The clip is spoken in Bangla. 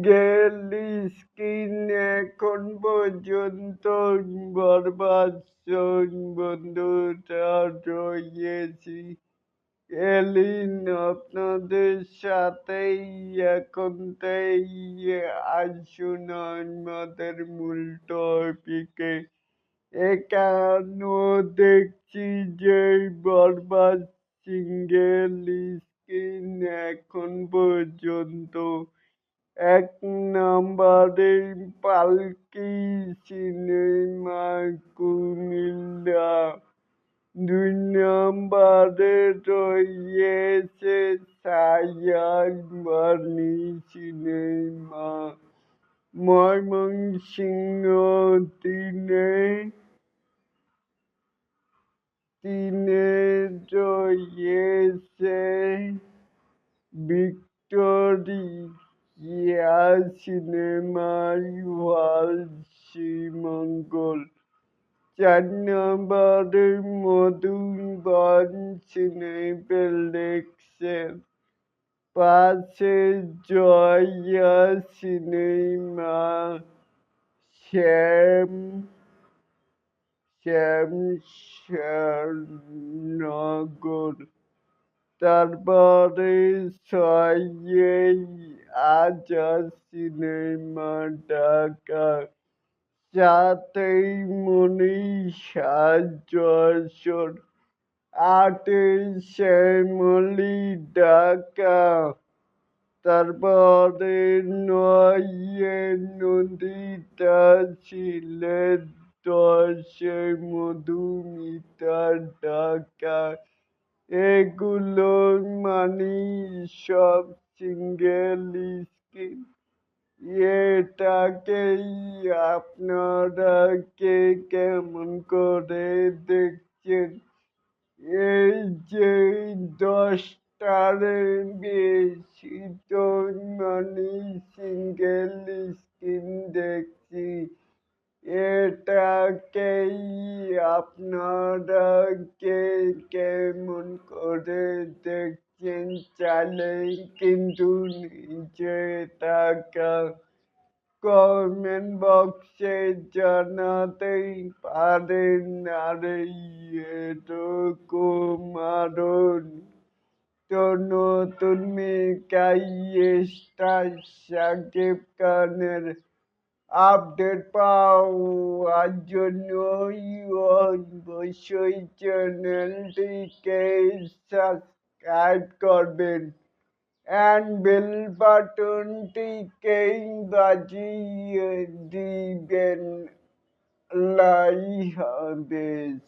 সিঙ্গেল স্ক্রিন এখন পর্যন্ত বরবাদশন বন্ধুরা রয়েছি। এলিন আপনাদের সাথেই এখন আসুন আমাদের মূল টপিকে। এখানেও দেখছি যে বরবাদ সিঙ্গেল স্ক্রিন এখন পর্যন্ত এক নম্বরে পালকি সিনেমা কুমিল্লা, ২ নম্বরে রয়েছে সায়ান বাণী সিনেমা ময়মনসিংহ, তিনে রয়েছে ভিক্টোরিয়া সিনেমা হল শ্রীমঙ্গল, ৪ নম্বরে মধুবন সিনেপ্লেক্সের পাশে জয়া সিনেমা শ্যাম শ্যামনগর, তারপরে ৬ই আজাদ সিনেমা ঢাকা, ৭ই মনীষা যশোর, ৮ই শ্যামলী ঢাকা, তারপরে ৯ই নন্দিতা সিলেট, ১০ মধুমিতা ঢাকা। এগুলো মানে সব সিঙ্গেল স্ক্রিন। এটাকেই আপনারা কে কেমন করে দেখছেন? এই যে ১০টার বেশি তো মানে সিঙ্গেল স্ক্রিন দেখছি, এটাকেই আপনারা কে কেমন করে দেখছেন? চাইলে কিন্তু নিচে থাকা কমেন্ট বক্সে জানাতেই পারেন। আর এরকম আরো তো নতুন মেকাই স্টার শাকিব খানের আপডেট পাওয়ার জন্য অবশ্যই চ্যানেলটিকে সাবস্ক্রাইব করবেন and bell বাটনটিকে বাজিয়ে দিবেন। আল্লাহ হাফেজ।